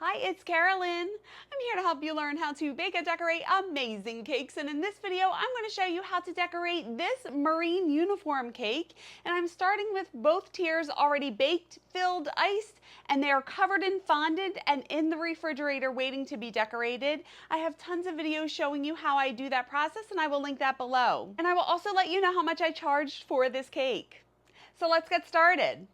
Hi, it's Carolyn. I'm here to help you learn how to bake and decorate amazing cakes. And in this video, I'm going to show you how to decorate this marine uniform cake. And I'm starting with both tiers already baked, filled, iced, and they are covered in fondant and in the refrigerator waiting to be decorated. I have tons of videos showing you how I do that process, and I will link that below. And I will also let you know how much I charged for this cake. So let's get started.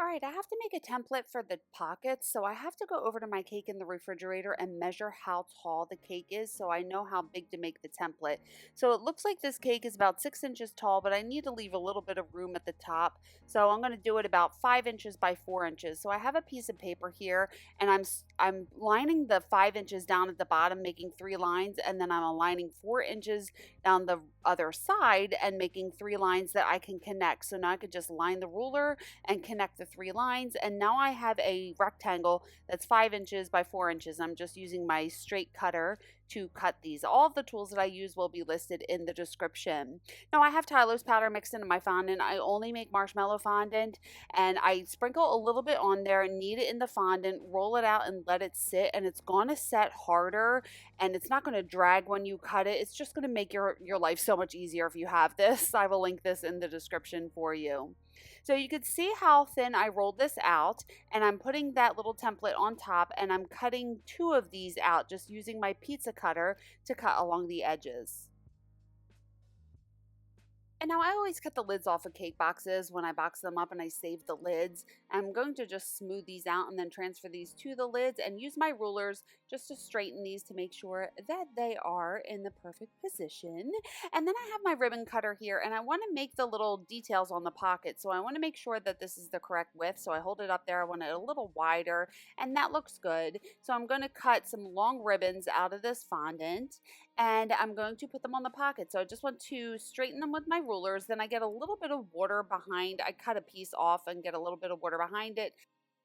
All right, I have to make a template for the pockets, so I have to go over to my cake in the refrigerator and measure how tall the cake is so I know how big to make the template. So it looks like this cake is about 6 inches tall, but I need to leave a little bit of room at the top. So I'm going to do it about 5 inches by 4 inches. So I have a piece of paper here, and I'm lining the 5 inches down at the bottom, making 3 lines, and then I'm aligning 4 inches down the other side and making 3 lines that I can connect. So now I could just line the ruler and connect the 3 lines, and now I have a rectangle that's 5 inches by 4 inches. I'm just using my straight cutter to cut these. All of the tools that I use will be listed in the description. Now I have Tylo's powder mixed into my fondant. I only make marshmallow fondant, and I sprinkle a little bit on there, knead it in the fondant, roll it out and let it sit, and it's going to set harder, and it's not going to drag when you cut it. It's just going to make your life so much easier if you have this. I will link this in the description for you. So you could see how thin I rolled this out, and I'm putting that little template on top, and I'm cutting 2 of these out just using my pizza cutter to cut along the edges. And now I always cut the lids off of cake boxes when I box them up and I save the lids. I'm going to just smooth these out and then transfer these to the lids and use my rulers just to straighten these to make sure that they are in the perfect position. And then I have my ribbon cutter here, and I want to make the little details on the pocket. So I want to make sure that this is the correct width. So I hold it up there. I want it a little wider, and that looks good. So I'm going to cut some long ribbons out of this fondant, and I'm going to put them on the pocket. So I just want to straighten them with my rulers. Then I get a little bit of water behind. I cut a piece off and get a little bit of water behind it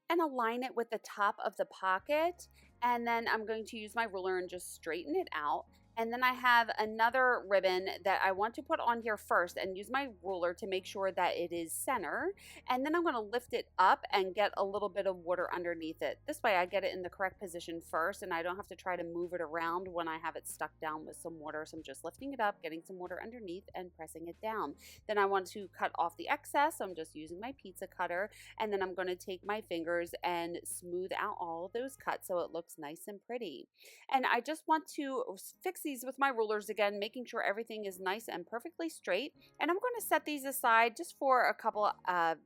and align it with the top of the pocket. And then I'm going to use my ruler and just straighten it out. And then I have another ribbon that I want to put on here first and use my ruler to make sure that it is center. And then I'm going to lift it up and get a little bit of water underneath it. This way I get it in the correct position first, and I don't have to try to move it around when I have it stuck down with some water. So I'm just lifting it up, getting some water underneath, and pressing it down. Then I want to cut off the excess. So I'm just using my pizza cutter, and then I'm going to take my fingers and smooth out all of those cuts so it looks nice and pretty. And I just want to fix these with my rulers again, making sure everything is nice and perfectly straight. And I'm going to set these aside just for a couple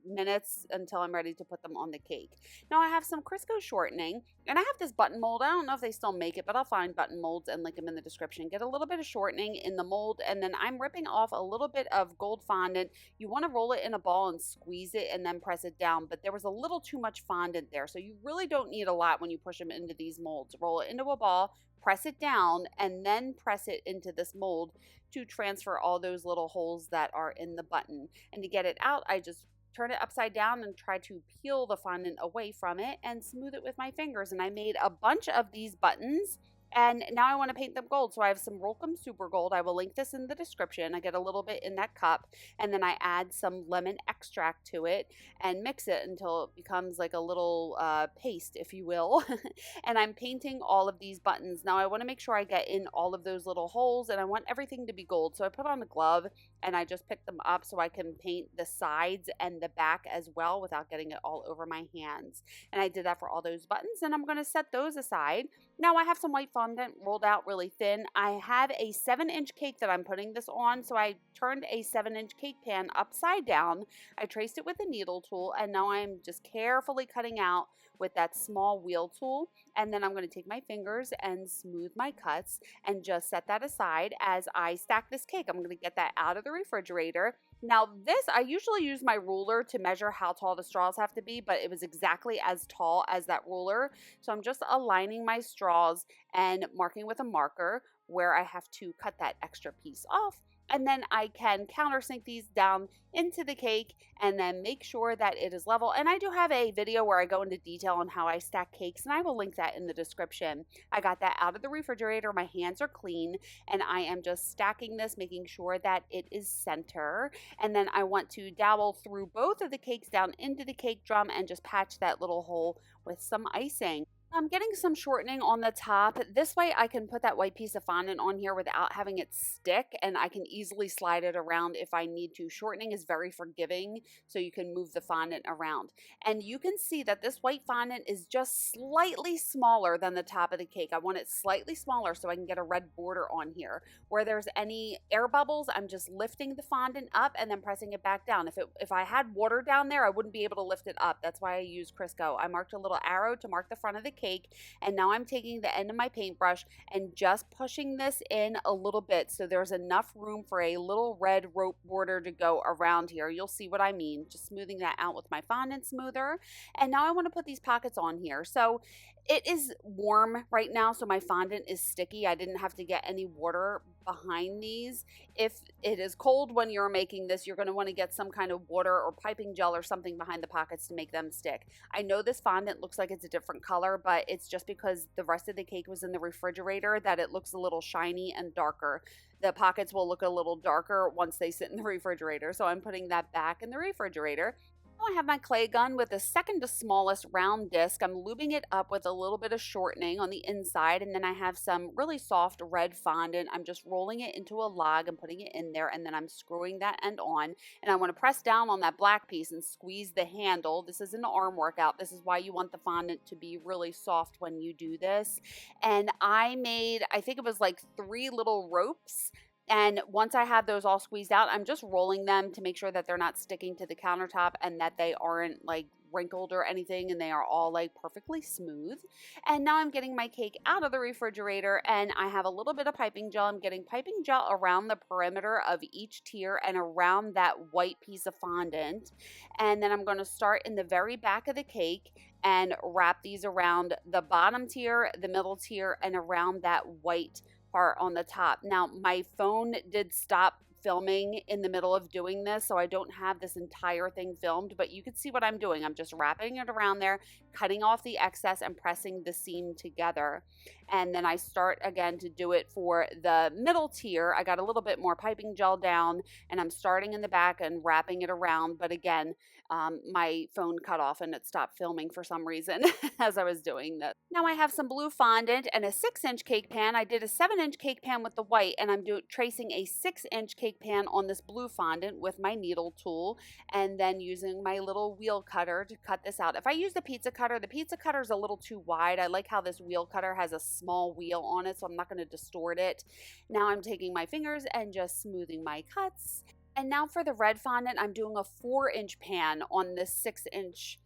minutes until I'm ready to put them on the cake. Now I have some Crisco shortening, and I have this button mold. I don't know if they still make it, but I'll find button molds and link them in the description. Get a little bit of shortening in the mold, and then I'm ripping off a little bit of gold fondant. You want to roll it in a ball and squeeze it and then press it down, but there was a little too much fondant there, so you really don't need a lot when you push them into these molds. Roll it into a ball, press it down, and then press it into this mold to transfer all those little holes that are in the button. And to get it out, I just turn it upside down and try to peel the fondant away from it and smooth it with my fingers. And I made a bunch of these buttons, and now I want to paint them gold. So I have some Rolcom Super Gold. I will link this in the description. I get a little bit in that cup, and then I add some lemon extract to it and mix it until it becomes like a little paste, if you will. And I'm painting all of these buttons. Now I want to make sure I get in all of those little holes, and I want everything to be gold. So I put on a glove and I just pick them up so I can paint the sides and the back as well without getting it all over my hands. And I did that for all those buttons, and I'm going to set those aside. Now I have some white fondant rolled out really thin. I have a 7-inch cake that I'm putting this on, so I turned a 7-inch cake pan upside down. I traced it with a needle tool, and now I'm just carefully cutting out with that small wheel tool. And then I'm going to take my fingers and smooth my cuts and just set that aside as I stack this cake. I'm going to get that out of the refrigerator. Now this, I usually use my ruler to measure how tall the straws have to be, but it was exactly as tall as that ruler. So I'm just aligning my straws and marking with a marker where I have to cut that extra piece off. And then I can countersink these down into the cake and then make sure that it is level. And I do have a video where I go into detail on how I stack cakes, and I will link that in the description. I got that out of the refrigerator. My hands are clean, and I am just stacking this, making sure that it is center. And then I want to dowel through both of the cakes down into the cake drum and just patch that little hole with some icing. I'm getting some shortening on the top. This way I can put that white piece of fondant on here without having it stick, and I can easily slide it around if I need to. Shortening is very forgiving, so you can move the fondant around. And you can see that this white fondant is just slightly smaller than the top of the cake. I want it slightly smaller so I can get a red border on here. Where there's any air bubbles, I'm just lifting the fondant up and then pressing it back down. If I had water down there, I wouldn't be able to lift it up. That's why I use Crisco. I marked a little arrow to mark the front of the cake, and now I'm taking the end of my paintbrush and just pushing this in a little bit so there's enough room for a little red rope border to go around here. You'll see what I mean. Just smoothing that out with my fondant smoother. And now I want to put these pockets on here. So it is warm right now, so my fondant is sticky. I didn't have to get any water behind these. If it is cold when you're making this, you're going to want to get some kind of water or piping gel or something behind the pockets to make them stick. I know this fondant looks like it's a different color, but it's just because the rest of the cake was in the refrigerator that it looks a little shiny and darker. The pockets will look a little darker once they sit in the refrigerator, so I'm putting that back in the refrigerator. I have my clay gun with the second to smallest round disc. I'm lubing it up with a little bit of shortening on the inside, and then I have some really soft red fondant. I'm just rolling it into a log and putting it in there, and then I'm screwing that end on, and I want to press down on that black piece and squeeze the handle. This is an arm workout. This is why you want the fondant to be really soft when you do this. And I think it was like 3 little ropes. And once I have those all squeezed out, I'm just rolling them to make sure that they're not sticking to the countertop and that they aren't like wrinkled or anything, and they are all like perfectly smooth. And now I'm getting my cake out of the refrigerator, and I have a little bit of piping gel. I'm getting piping gel around the perimeter of each tier and around that white piece of fondant. And then I'm going to start in the very back of the cake and wrap these around the bottom tier, the middle tier, and around that white part on the top. Now, my phone did stop filming in the middle of doing this, so I don't have this entire thing filmed, but you can see what I'm doing. I'm just wrapping it around there, cutting off the excess and pressing the seam together. And then I start again to do it for the middle tier. I got a little bit more piping gel down, and I'm starting in the back and wrapping it around, but again, my phone cut off and it stopped filming for some reason as I was doing this. Now I have some blue fondant and a 6-inch cake pan. I did a 7-inch cake pan with the white, and I'm tracing a 6-inch cake pan on this blue fondant with my needle tool, and then using my little wheel cutter to cut this out. If I use the pizza cutter is a little too wide. I like how this wheel cutter has a small wheel on it, so I'm not going to distort it. Now I'm taking my fingers and just smoothing my cuts. And now for the red fondant, I'm doing a 4-inch pan on this 6-inch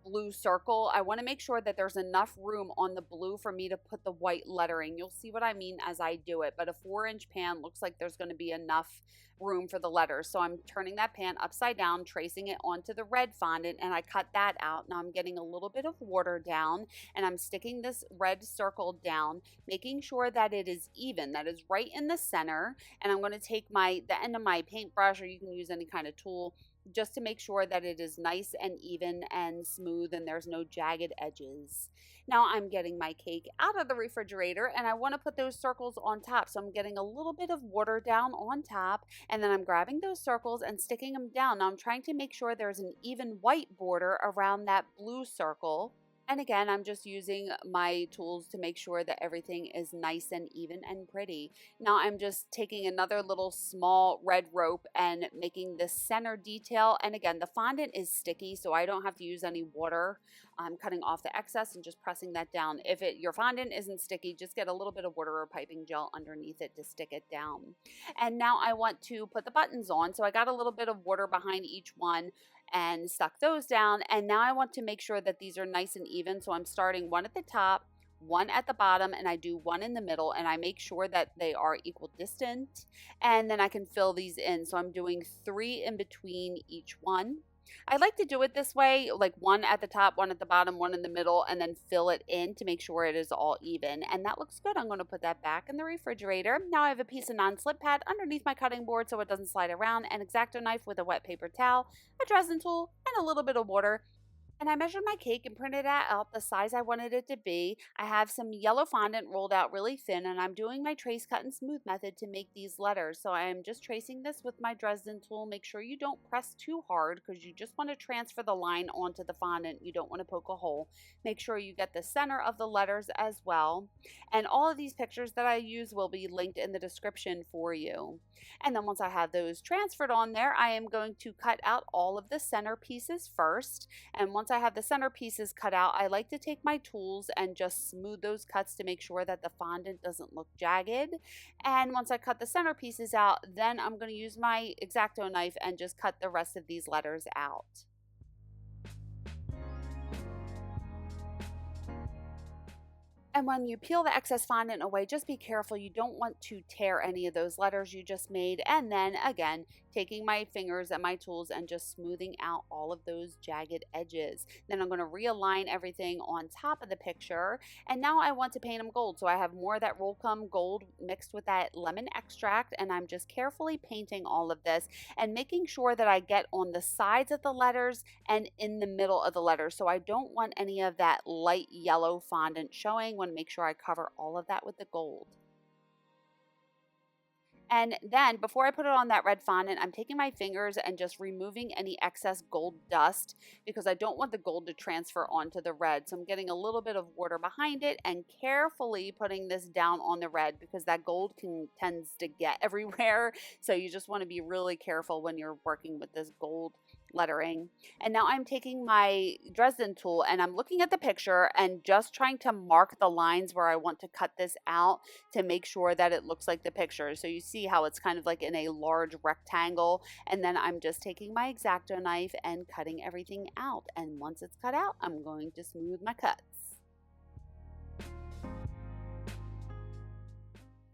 blue circle. I want to make sure that there's enough room on the blue for me to put the white lettering. You'll see what I mean as I do it, but a 4-inch pan looks like there's going to be enough room for the letters. So I'm turning that pan upside down, tracing it onto the red fondant, and I cut that out. Now I'm getting a little bit of water down, and I'm sticking this red circle down, making sure that it is even, that is right in the center. And I'm going to take the end of my paintbrush, or you can use any kind of tool, just to make sure that it is nice and even and smooth and there's no jagged edges. Now I'm getting my cake out of the refrigerator, and I want to put those circles on top. So I'm getting a little bit of water down on top, and then I'm grabbing those circles and sticking them down. Now I'm trying to make sure there's an even white border around that blue circle. And again, I'm just using my tools to make sure that everything is nice and even and pretty. Now I'm just taking another little small red rope and making the center detail. And again, the fondant is sticky, so I don't have to use any water. I'm cutting off the excess and just pressing that down. If your fondant isn't sticky, just get a little bit of water or piping gel underneath it to stick it down. And now I want to put the buttons on. So I got a little bit of water behind each one and stuck those down. And now I want to make sure that these are nice and even. So I'm starting one at the top, one at the bottom, and I do one in the middle, and I make sure that they are equal distant, and then I can fill these in. So I'm doing 3 in between each one. I like to do it this way, like one at the top, one at the bottom, one in the middle, and then fill it in to make sure it is all even. And that looks good. I'm going to put that back in the refrigerator. Now I have a piece of non-slip pad underneath my cutting board so it doesn't slide around, an X-Acto knife with a wet paper towel, a Dresden tool, and a little bit of water. And I measured my cake and printed it out the size I wanted it to be. I have some yellow fondant rolled out really thin, and I'm doing my trace cut and smooth method to make these letters. So I am just tracing this with my Dresden tool. Make sure you don't press too hard because you just want to transfer the line onto the fondant. You don't want to poke a hole. Make sure you get the center of the letters as well. And all of these pictures that I use will be linked in the description for you. And then once I have those transferred on there, I am going to cut out all of the center pieces first. And once I have the center pieces cut out, I like to take my tools and just smooth those cuts to make sure that the fondant doesn't look jagged. And once I cut the center pieces out, then I'm going to use my X-Acto knife and just cut the rest of these letters out. And when you peel the excess fondant away, just be careful. You don't want to tear any of those letters you just made. And then again, taking my fingers and my tools and just smoothing out all of those jagged edges. Then I'm going to realign everything on top of the picture. And now I want to paint them gold. So I have more of that Rollcom gold mixed with that lemon extract. And I'm just carefully painting all of this and making sure that I get on the sides of the letters and in the middle of the letters. So I don't want any of that light yellow fondant showing. I want to make sure I cover all of that with the gold. And then before I put it on that red fondant, I'm taking my fingers and just removing any excess gold dust because I don't want the gold to transfer onto the red. So I'm getting a little bit of water behind it and carefully putting this down on the red because that gold tends to get everywhere. So you just want to be really careful when you're working with this gold lettering. And now I'm taking my Dresden tool and I'm looking at the picture and just trying to mark the lines where I want to cut this out to make sure that it looks like the picture. So you see how it's kind of like in a large rectangle, and then I'm just taking my X-Acto knife and cutting everything out. And once it's cut out, I'm going to smooth my cuts.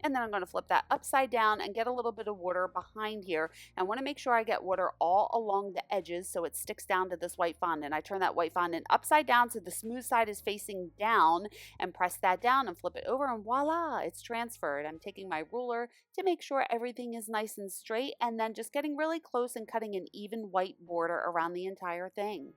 And then I'm going to flip that upside down and get a little bit of water behind here. I want to make sure I get water all along the edges so it sticks down to this white fondant. I turn that white fondant upside down so the smooth side is facing down and press that down and flip it over and voila, it's transferred. I'm taking my ruler to make sure everything is nice and straight and then just getting really close and cutting an even white border around the entire thing.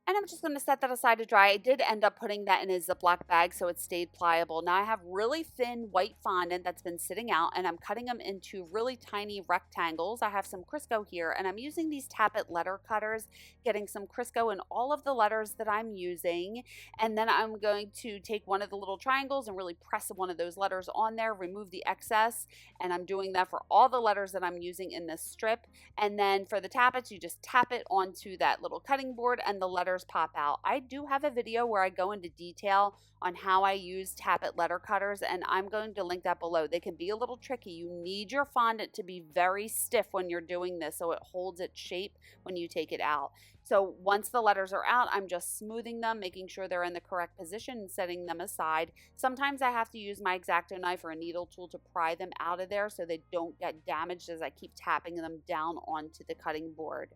And I'm just going to set that aside to dry. I did end up putting that in a Ziploc bag so it stayed pliable. Now I have really thin white fondant that's been sitting out and I'm cutting them into really tiny rectangles. I have some Crisco here and I'm using these Tappet letter cutters, getting some Crisco in all of the letters that I'm using. And then I'm going to take one of the little triangles and really press one of those letters on there, remove the excess. And I'm doing that for all the letters that I'm using in this strip. And then for the Tappets, you just tap it onto that little cutting board and the letters pop out. I do have a video where I go into detail on how I use Tappet letter cutters and I'm going to link that below. They can be a little tricky. You need your fondant to be very stiff when you're doing this so it holds its shape when you take it out. So once the letters are out, I'm just smoothing them, making sure they're in the correct position and setting them aside. Sometimes I have to use my X-Acto knife or a needle tool to pry them out of there so they don't get damaged as I keep tapping them down onto the cutting board.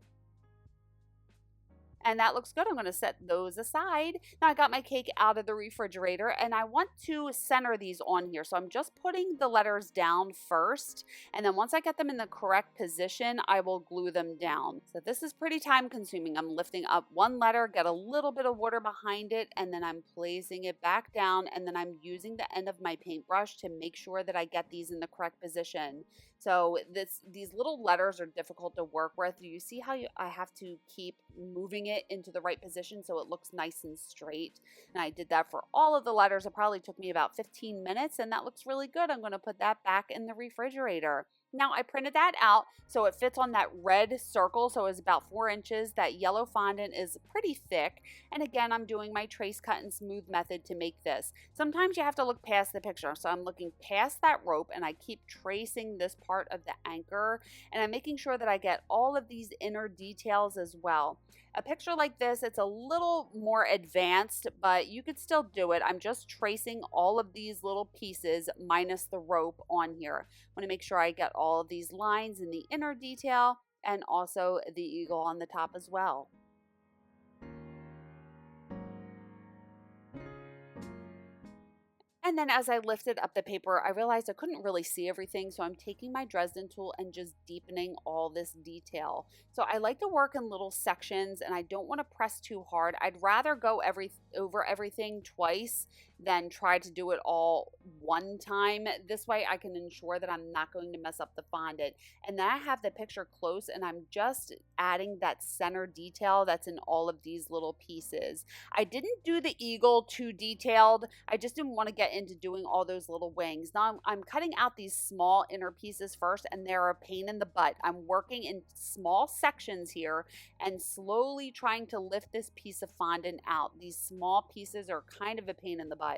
And that looks good. I'm going to set those aside. Now I got my cake out of the refrigerator and I want to center these on here. So I'm just putting the letters down first. And then once I get them in the correct position, I will glue them down. So this is pretty time consuming. I'm lifting up one letter, get a little bit of water behind it, and then I'm placing it back down. And then I'm using the end of my paintbrush to make sure that I get these in the correct position. So these little letters are difficult to work with. You see how I have to keep moving it into the right position so it looks nice and straight. And I did that for all of the letters. It probably took me about 15 minutes and that looks really good. I'm going to put that back in the refrigerator. Now I printed that out so it fits on that red circle, so it's about 4 inches. That yellow fondant is pretty thick, and again I'm doing my trace cut and smooth method to make this. Sometimes you have to look past the picture, so I'm looking past that rope and I keep tracing this part of the anchor, and I'm making sure that I get all of these inner details as well. A picture like this, it's a little more advanced, but you could still do it. I'm just tracing all of these little pieces minus the rope on here. I want to make sure I get all of these lines in the inner detail and also the eagle on the top as well. And then as I lifted up the paper, I realized I couldn't really see everything. So I'm taking my Dresden tool and just deepening all this detail. So I like to work in little sections and I don't want to press too hard. I'd rather go over everything twice than try to do it all one time. This way I can ensure that I'm not going to mess up the fondant. And then I have the picture close and I'm just adding that center detail that's in all of these little pieces. I didn't do the eagle too detailed. I just didn't want to get into doing all those little wings. Now I'm cutting out these small inner pieces first and they're a pain in the butt. I'm working in small sections here and slowly trying to lift this piece of fondant out. These small pieces are kind of a pain in the butt.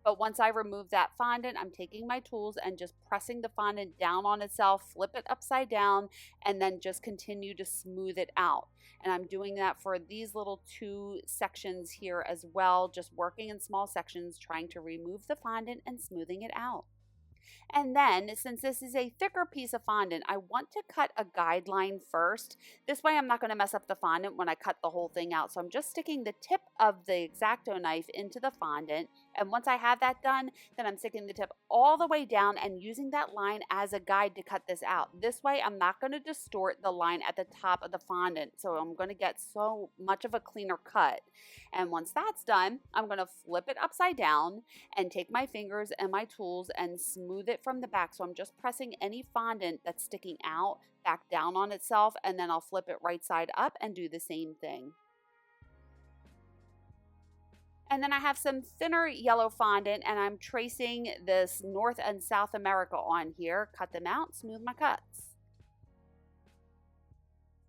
But once I remove that fondant, I'm taking my tools and just pressing the fondant down on itself, flip it upside down, and then just continue to smooth it out. And I'm doing that for these little 2 sections here as well, just working in small sections, trying to remove the fondant and smoothing it out. And then, since this is a thicker piece of fondant, I want to cut a guideline first. This way I'm not going to mess up the fondant when I cut the whole thing out. So I'm just sticking the tip of the X-Acto knife into the fondant. And once I have that done, then I'm sticking the tip all the way down and using that line as a guide to cut this out. This way I'm not going to distort the line at the top of the fondant. So I'm going to get so much of a cleaner cut. And once that's done, I'm going to flip it upside down and take my fingers and my tools and smooth it from the back. So I'm just pressing any fondant that's sticking out back down on itself, and then I'll flip it right side up and do the same thing. And then I have some thinner yellow fondant and I'm tracing this North and South America on here. Cut them out, smooth my cuts.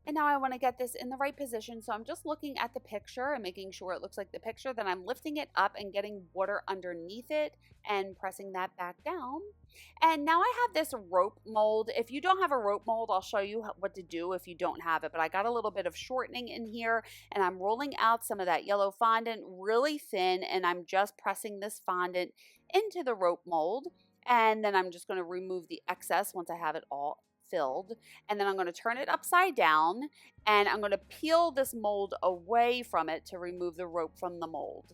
And now I want to get this in the right position. So I'm just looking at the picture and making sure it looks like the picture. Then I'm lifting it up and getting water underneath it and pressing that back down. And now I have this rope mold. If you don't have a rope mold, I'll show you what to do if you don't have it. But I got a little bit of shortening in here and I'm rolling out some of that yellow fondant really thin. And I'm just pressing this fondant into the rope mold. And then I'm just going to remove the excess once I have it all filled, and then I'm going to turn it upside down and I'm going to peel this mold away from it to remove the rope from the mold.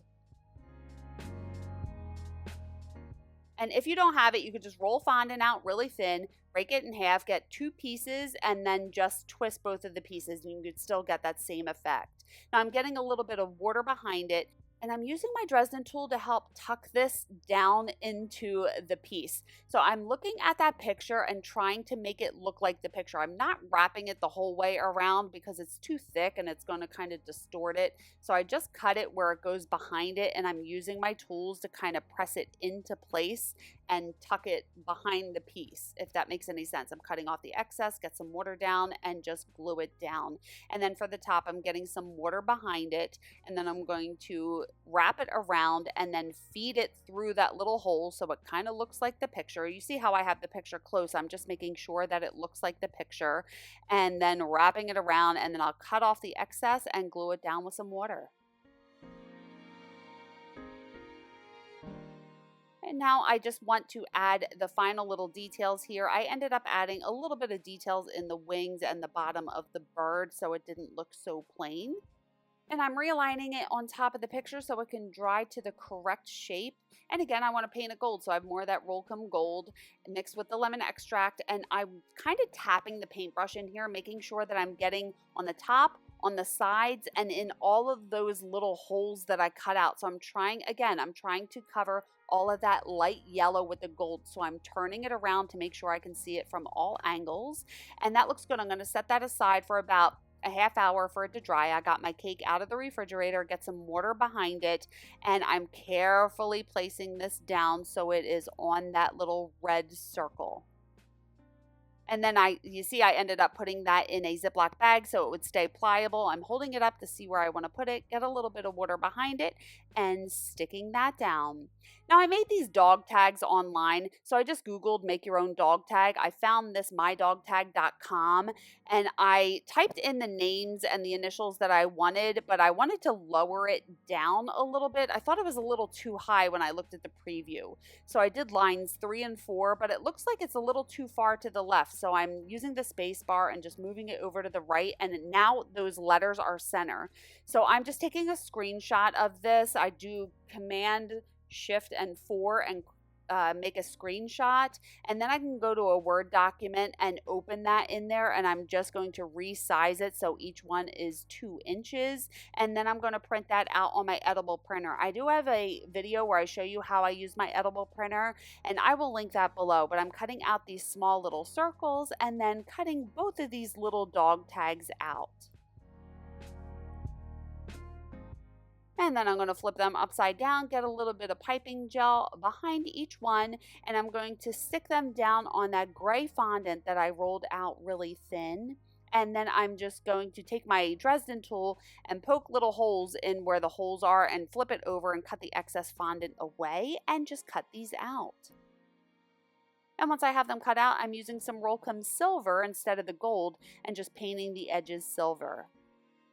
And if you don't have it, you could just roll fondant out really thin, break it in half, get 2 pieces, and then just twist both of the pieces and you could still get that same effect. Now I'm getting a little bit of water behind it. And I'm using my Dresden tool to help tuck this down into the piece. So I'm looking at that picture and trying to make it look like the picture. I'm not wrapping it the whole way around because it's too thick and it's going to kind of distort it. So I just cut it where it goes behind it and I'm using my tools to kind of press it into place and tuck it behind the piece, if that makes any sense. I'm cutting off the excess, get some water down, and just glue it down. And then for the top, I'm getting some water behind it, and then I'm going to wrap it around and then feed it through that little hole so it kind of looks like the picture. You see how I have the picture close. I'm just making sure that it looks like the picture, and then wrapping it around, and then I'll cut off the excess and glue it down with some water. And now I just want to add the final little details here. I ended up adding a little bit of details in the wings and the bottom of the bird so it didn't look so plain. And I'm realigning it on top of the picture so it can dry to the correct shape. And again, I want to paint it gold, so I have more of that Rollcomb gold mixed with the lemon extract. And I'm kind of tapping the paintbrush in here, making sure that I'm getting on the top, on the sides, and in all of those little holes that I cut out. So I'm trying to cover all of that light yellow with the gold. So I'm turning it around to make sure I can see it from all angles. And that looks good. I'm going to set that aside for about a half hour for it to dry. I got my cake out of the refrigerator, get some water behind it, and I'm carefully placing this down so it is on that little red circle. And then you see I ended up putting that in a Ziploc bag so it would stay pliable. I'm holding it up to see where I want to put it, get a little bit of water behind it, and sticking that down. Now I made these dog tags online, so I just Googled make your own dog tag. I found this mydogtag.com and I typed in the names and the initials that I wanted, but I wanted to lower it down a little bit. I thought it was a little too high when I looked at the preview. So I did lines 3 and 4, but it looks like it's a little too far to the left. So I'm using the space bar and just moving it over to the right, and now those letters are center. So I'm just taking a screenshot of this. I do Command Shift and 4 and make a screenshot, and then I can go to a Word document and open that in there, and I'm just going to resize it so each one is 2 inches, and then I'm going to print that out on my edible printer. I do have a video where I show you how I use my edible printer, and I will link that below, but I'm cutting out these small little circles and then cutting both of these little dog tags out. And then I'm going to flip them upside down, get a little bit of piping gel behind each one, and I'm going to stick them down on that gray fondant that I rolled out really thin. And then I'm just going to take my Dresden tool and poke little holes in where the holes are and flip it over and cut the excess fondant away and just cut these out. And once I have them cut out, I'm using some Rollcom silver instead of the gold and just painting the edges silver.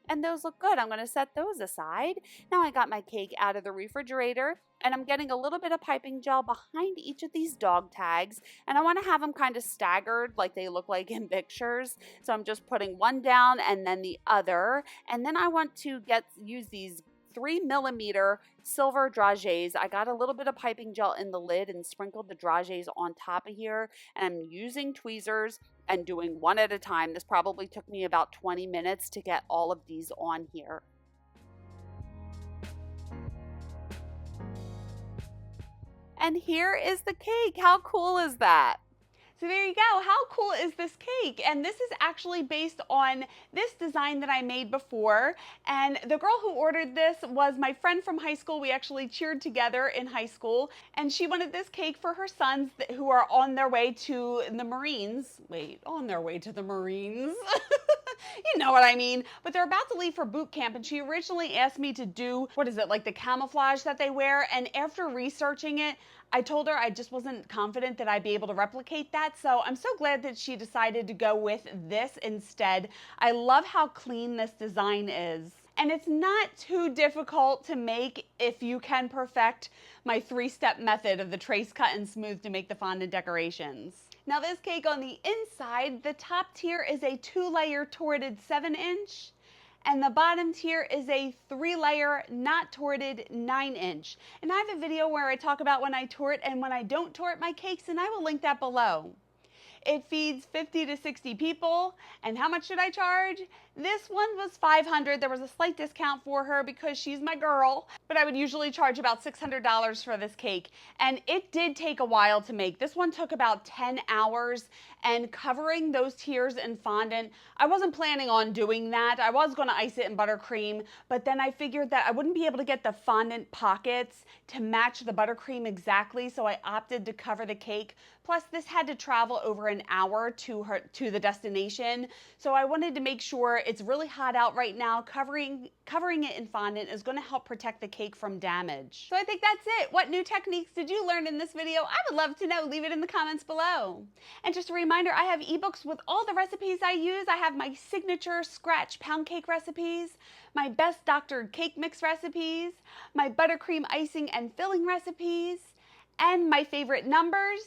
And those look good. I'm going to set those aside. Now I got my cake out of the refrigerator, and I'm getting a little bit of piping gel behind each of these dog tags, and I want to have them kind of staggered like they look like in pictures. So I'm just putting one down and then the other, and then I want to use these 3mm silver dragées. I got a little bit of piping gel in the lid and sprinkled the dragées on top of here, and I'm using tweezers and doing one at a time. This probably took me about 20 minutes to get all of these on here. And here is the cake. How cool is that? So there you go. How cool is this cake? And this is actually based on this design that I made before. And the girl who ordered this was my friend from high school. We actually cheered together in high school. And she wanted this cake for her sons who are on their way to the Marines. Wait, on their way to the Marines? You know what I mean. But they're about to leave for boot camp, and she originally asked me to do, what is it, like the camouflage that they wear. And after researching it, I told her I just wasn't confident that I'd be able to replicate that. So I'm so glad that she decided to go with this instead. I love how clean this design is. And it's not too difficult to make if you can perfect my 3-step method of the trace, cut, and smooth to make the fondant decorations. Now this cake on the inside, the top tier is a 2-layer torted 7-inch. And the bottom tier is a 3-layer not torted 9-inch. And I have a video where I talk about when I tort and when I don't tort my cakes, and I will link that below. It feeds 50 to 60 people. And how much should I charge? This one was $500. There was a slight discount for her because she's my girl, but I would usually charge about $600 for this cake. And it did take a while to make. This one took about 10 hours, and covering those tiers in fondant, I wasn't planning on doing that. I was going to ice it in buttercream, but then I figured that I wouldn't be able to get the fondant pockets to match the buttercream exactly, so I opted to cover the cake. Plus, this had to travel over an hour to the destination, so I wanted to make sure it's really hot out right now. Covering it in fondant is going to help protect the cake from damage. So I think that's it. What new techniques did you learn in this video? I would love to know. Leave it in the comments below. And just a reminder, I have ebooks with all the recipes I use. I have my signature scratch pound cake recipes, my best doctored cake mix recipes, my buttercream icing and filling recipes, and my favorite numbers,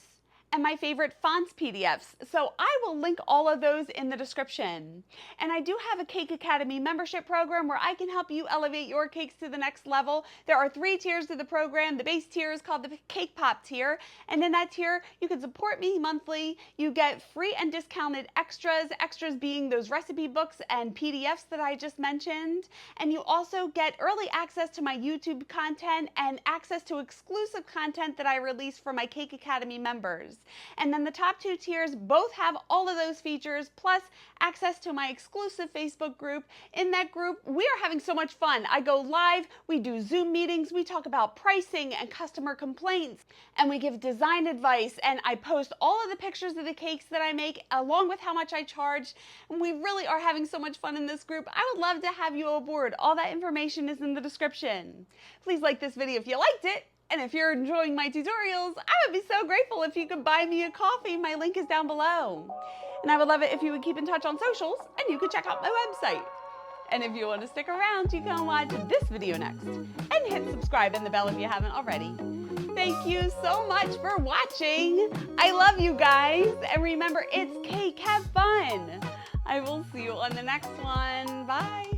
and my favorite fonts PDFs. So I will link all of those in the description. And I do have a Cake Academy membership program where I can help you elevate your cakes to the next level. There are 3 tiers to the program. The base tier is called the Cake Pop tier. And in that tier, you can support me monthly. You get free and discounted extras being those recipe books and PDFs that I just mentioned. And you also get early access to my YouTube content and access to exclusive content that I release for my Cake Academy members. And then the top 2 tiers both have all of those features, plus access to my exclusive Facebook group. In that group, we are having so much fun. I go live, we do Zoom meetings, we talk about pricing and customer complaints, and we give design advice, and I post all of the pictures of the cakes that I make along with how much I charge. And we really are having so much fun in this group. I would love to have you aboard. All that information is in the description. Please like this video if you liked it. And if you're enjoying my tutorials, I would be so grateful if you could buy me a coffee. My link is down below. And I would love it if you would keep in touch on socials, and you could check out my website. And if you want to stick around, you can watch this video next. And hit subscribe and the bell if you haven't already. Thank you so much for watching. I love you guys. And remember, it's cake. Have fun. I will see you on the next one. Bye.